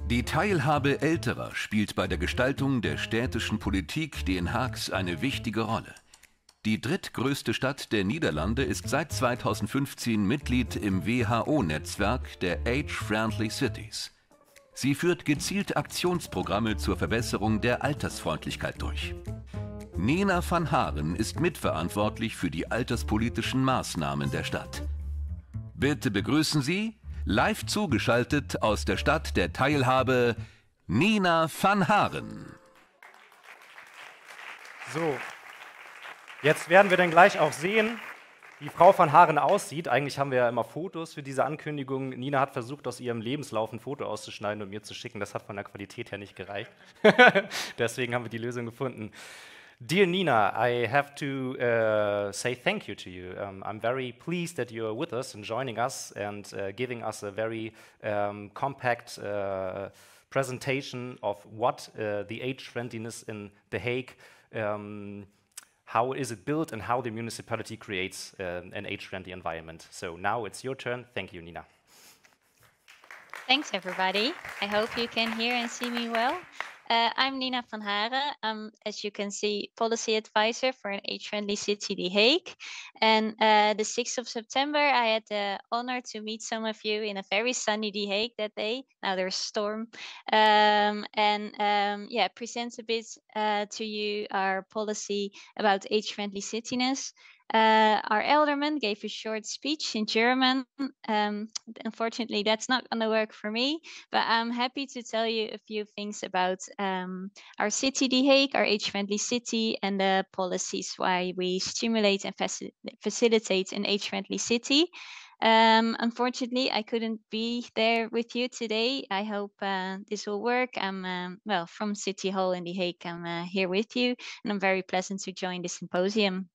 Die Teilhabe Älterer spielt bei der Gestaltung der städtischen Politik Den Haags eine wichtige Rolle. Die drittgrößte Stadt der Niederlande ist seit 2015 Mitglied im WHO-Netzwerk der Age-Friendly Cities. Sie führt gezielt Aktionsprogramme zur Verbesserung der Altersfreundlichkeit durch. Nina van Haren ist mitverantwortlich für die alterspolitischen Maßnahmen der Stadt. Bitte begrüßen Sie, live zugeschaltet aus der Stadt der Teilhabe, Nina van Haren. So, jetzt werden wir dann gleich auch sehen, wie Frau van Haren aussieht. Eigentlich haben wir ja immer Fotos für diese Ankündigung. Nina hat versucht, aus ihrem Lebenslauf ein Foto auszuschneiden und mir zu schicken. Das hat von der Qualität her nicht gereicht. Deswegen haben wir die Lösung gefunden. Dear Nina, I have to say thank you to you. I'm very pleased that you're with us and joining us and giving us a very compact presentation of what the age friendliness in The Hague, how is it built and how the municipality creates an age-friendly environment. So now it's your turn. Thank you, Nina. Thanks, everybody. I hope you can hear and see me well. I'm Nina van Haren. I'm, as you can see, policy advisor for an age-friendly city, The Hague. And the 6th of September, I had the honor to meet some of you in a very sunny The Hague that day. Now there's a storm. Yeah, present a bit to you our policy about age-friendly cityness. Our alderman gave a short speech in German. Unfortunately, that's not going to work for me, but I'm happy to tell you a few things about our city, The Hague, our age-friendly city, and the policies why we stimulate and facilitate an age-friendly city. Unfortunately, I couldn't be there with you today. I hope this will work. I'm, well, from City Hall in The Hague. I'm here with you, and I'm very pleasant to join the symposium.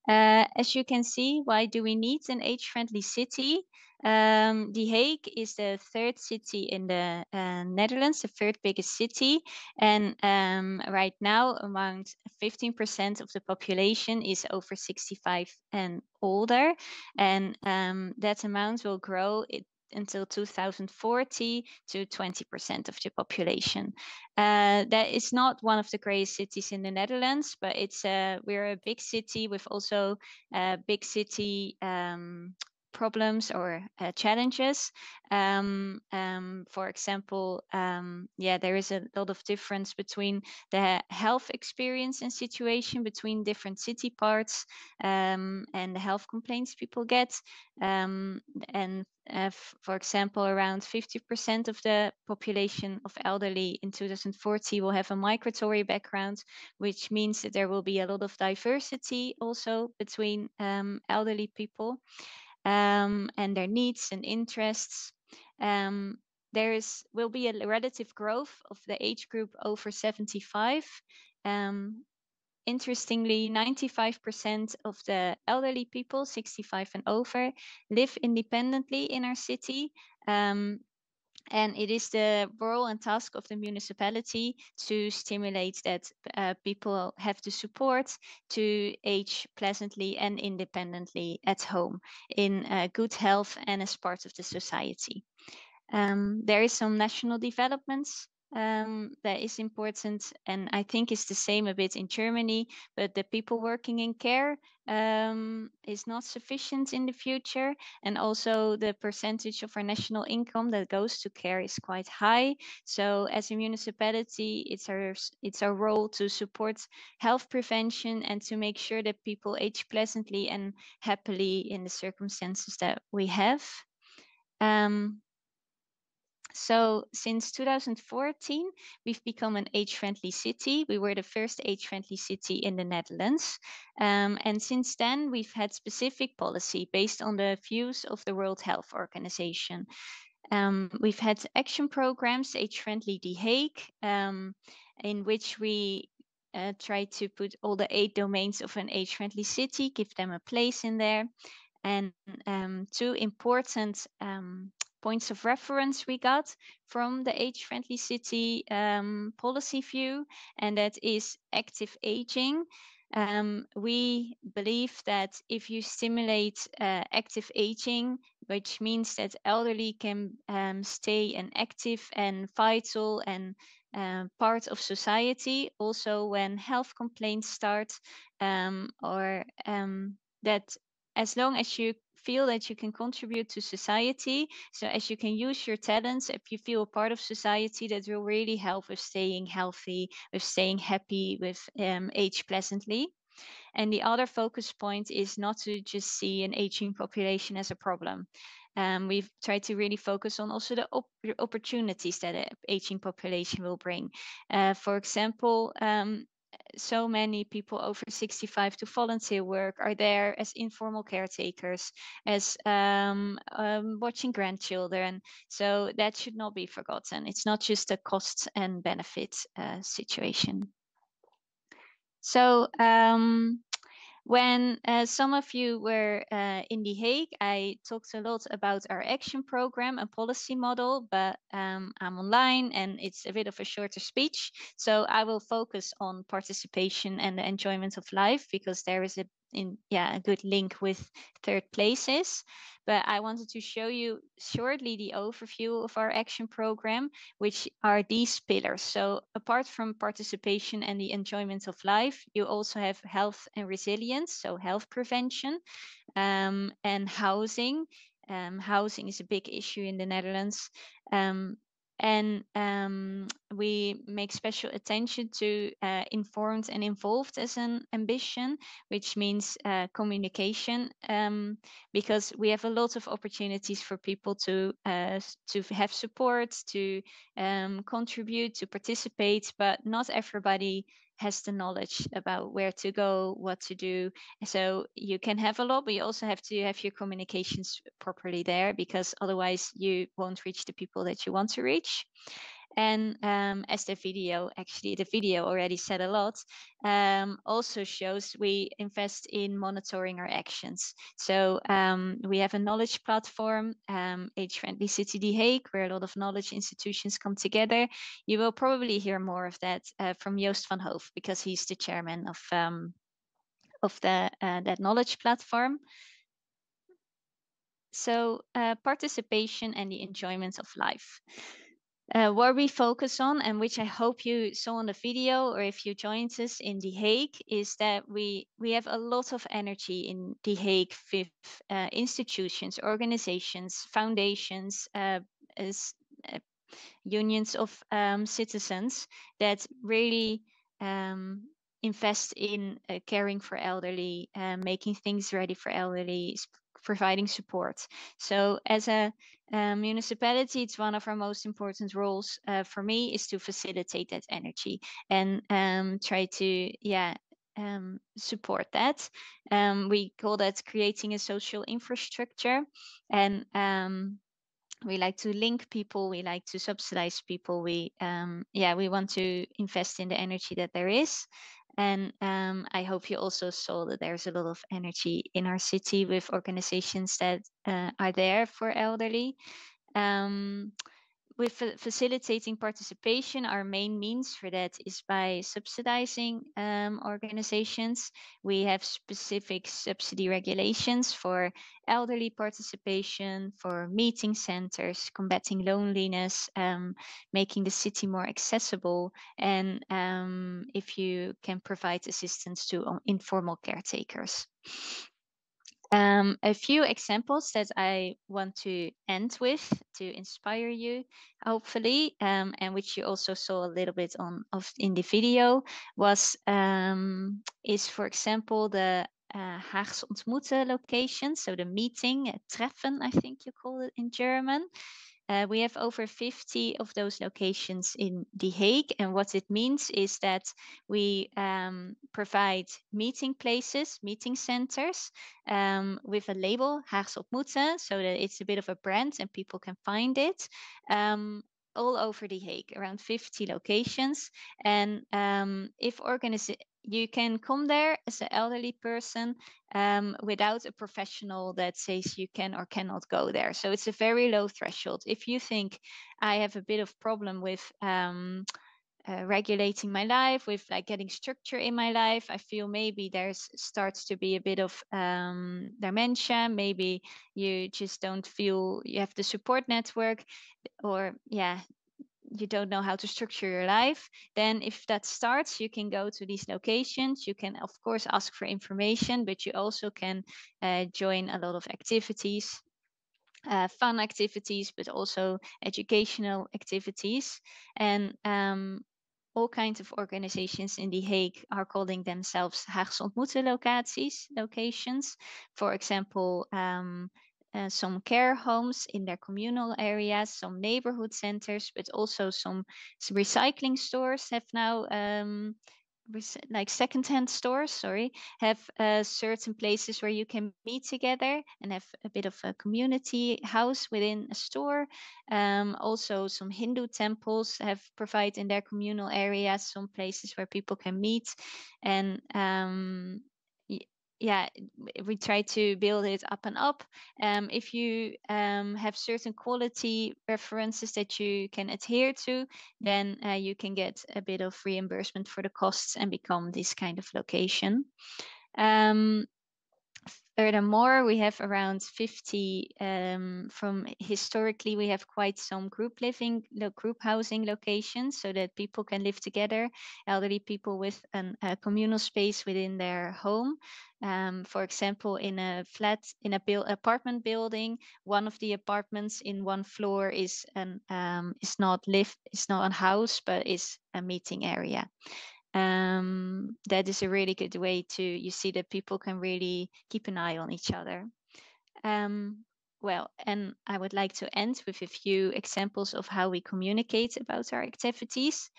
As you can see, why do we need an age-friendly city? The Hague is the third city in the Netherlands, the third biggest city. And right now, around 15% of the population is over 65 and older. And that amount will grow until 2040 to 20% of the population. That is not one of the greatest cities in the Netherlands, but it's we're a big city with also big city problems or challenges. For example, yeah, there is a lot of difference between the health experience and situation between different city parts and the health complaints people get. For example, around 50% of the population of elderly in 2040 will have a migratory background, which means that there will be a lot of diversity also between elderly people. And their needs and interests. Will be a relative growth of the age group over 75. Interestingly, 95% of the elderly people, 65 and over, live independently in our city. And it is the role and task of the municipality to stimulate that people have the support to age pleasantly and independently at home in good health and as part of the society. There is some national developments that is important, and I think it's the same a bit in Germany, but the people working in care is not sufficient in the future, and also the percentage of our national income that goes to care is quite high. So as a municipality, it's our role to support health prevention and to make sure that people age pleasantly and happily in the circumstances that we have. So since 2014, we've become an age-friendly city. We were the first age-friendly city in the Netherlands. And since then, we've had specific policy based on the views of the World Health Organization. We've had action programs, Age-Friendly The Hague, in which we try to put all the 8 domains of an age-friendly city, give them a place in there. And 2 important points of reference we got from the age-friendly city policy view, and that is active aging. We believe that if you stimulate active aging, which means that elderly can stay an active and vital and part of society, also when health complaints start, or that as long as you feel that you can contribute to society, so as you can use your talents, if you feel a part of society, that will really help with staying healthy, with staying happy, with age pleasantly. And the other focus point is not to just see an aging population as a problem. We've tried to really focus on also the opportunities that an aging population will bring. For example, so many people over 65 to volunteer work, are there as informal caretakers, as watching grandchildren. So that should not be forgotten. It's not just a cost and benefit situation. So when some of you were in The Hague, I talked a lot about our action program and policy model, but I'm online and it's a bit of a shorter speech. So I will focus on participation and the enjoyment of life, because there is a good link with third places. But I wanted to show you shortly the overview of our action program, which are these pillars. So apart from participation and the enjoyment of life, you also have health and resilience, so health prevention, and housing. Housing is a big issue in the Netherlands. And we make special attention to informed and involved as an ambition, which means communication, because we have a lot of opportunities for people to have support, to contribute, to participate, but not everybody has the knowledge about where to go, what to do. So you can have a lot, but you also have to have your communications properly there, because otherwise you won't reach the people that you want to reach. And as the video already said a lot, also shows, we invest in monitoring our actions. So we have a knowledge platform, Age-Friendly City The Hague, where a lot of knowledge institutions come together. You will probably hear more of that from Joost van Hoof, because he's the chairman of that knowledge platform. So participation and the enjoyment of life. What we focus on, and which I hope you saw on the video, or if you joined us in The Hague, is that we have a lot of energy in The Hague with institutions, organizations, foundations, unions of citizens that really invest in caring for elderly, making things ready for elderly, providing support. So as a municipality, it's one of our most important roles for me is to facilitate that energy and try to support that. We call that creating a social infrastructure, and we like to link people, we like to subsidize people, we want to invest in the energy that there is. And I hope you also saw that there's a lot of energy in our city with organizations that are there for elderly. With facilitating participation, our main means for that is by subsidizing organizations. We have specific subsidy regulations for elderly participation, for meeting centers, combating loneliness, making the city more accessible, and if you can provide assistance to informal caretakers. A few examples that I want to end with to inspire you, hopefully, and which you also saw a little bit in the video, is for example the Haagse ontmoeten location, so the meeting, treffen, I think you call it in German. We have over 50 of those locations in The Hague. And what it means is that we provide meeting places, meeting centers with a label, Haagse ontmoeten, so that it's a bit of a brand and people can find it. All over The Hague, around 50 locations. And if you can come there as an elderly person without a professional that says you can or cannot go there. So it's a very low threshold. If you think I have a bit of problem with regulating my life, with like getting structure in my life. I feel maybe there's starts to be a bit of dementia. Maybe you just don't feel you have the support network, or yeah, you don't know how to structure your life. Then if that starts, you can go to these locations. You can of course ask for information, but you also can join a lot of activities, fun activities, but also educational activities. And all kinds of organizations in The Hague are calling themselves Haagse ontmoeten locations. For example, some care homes in their communal areas, some neighborhood centers, but also some recycling stores have now like secondhand stores, sorry, have certain places where you can meet together and have a bit of a community house within a store. Also, some Hindu temples have provide in their communal areas some places where people can meet. And yeah, we try to build it up and up. If you have certain quality references that you can adhere to, then you can get a bit of reimbursement for the costs and become this kind of location. Furthermore, we have around 50 from historically, we have quite some group housing locations so that people can live together, elderly people with a communal space within their home. For example, in a apartment building, one of the apartments in one floor is not a house, but is a meeting area. That is a really good way to, you see that people can really keep an eye on each other. Well, and I would like to end with a few examples of how we communicate about our activities.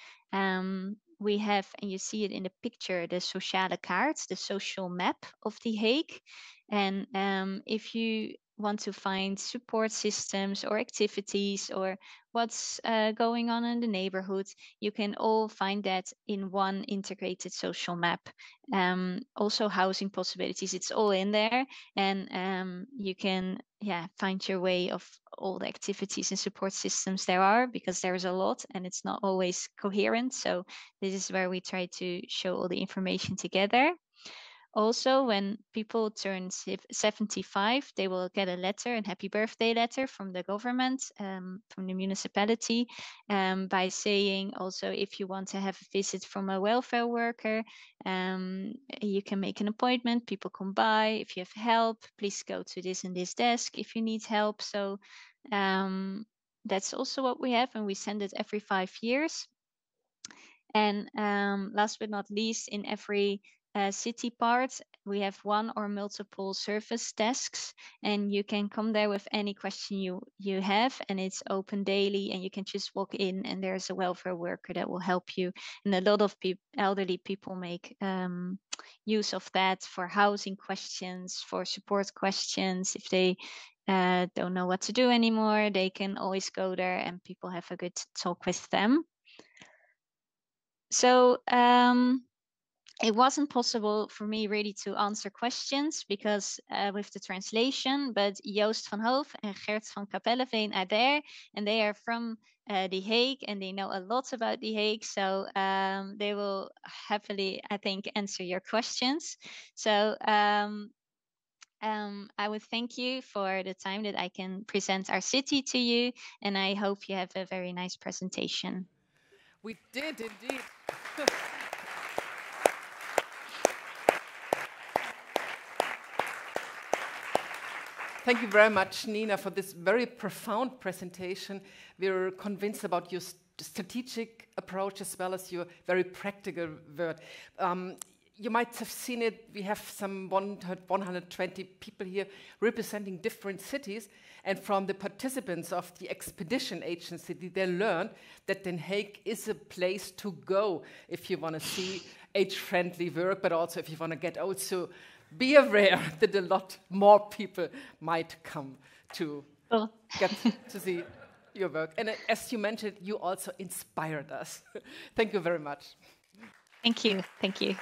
We have, and you see it in the picture, the sociale kaart, the social map of The Hague. And if you want to find support systems or activities or what's going on in the neighborhood, you can all find that in one integrated social map. Also housing possibilities, it's all in there. And you can find your way of all the activities and support systems there are, because there's a lot and it's not always coherent. So this is where we try to show all the information together. Also, when people turn 75, they will get a letter, a happy birthday letter from the government, from the municipality, by saying also, if you want to have a visit from a welfare worker, you can make an appointment. People come by. If you have help, please go to this and this desk if you need help. So that's also what we have, and we send it every 5 years. And last but not least, in every city part, we have one or multiple service desks, and you can come there with any question you have, and it's open daily, and you can just walk in and there's a welfare worker that will help you. And a lot of elderly people make use of that for housing questions, for support questions. If they don't know what to do anymore, they can always go there and people have a good talk with them. So it wasn't possible for me really to answer questions because with the translation, but Joost van Hoof and Gert van Capelleveen are there, and they are from The Hague, and they know a lot about The Hague. So they will happily, I think, answer your questions. So I would thank you for the time that I can present our city to you, and I hope you have a very nice presentation. We did indeed. Thank you very much, Nina, for this very profound presentation. We're convinced about your strategic approach as well as your very practical word. You might have seen it. We have some 120 people here representing different cities. And from the participants of the expedition agency, they learned that Den Haag is a place to go if you want to see age-friendly work, but also if you want to get old. So be aware that a lot more people might come to get to see your work. And as you mentioned, you also inspired us. Thank you very much. Thank you. Thank you.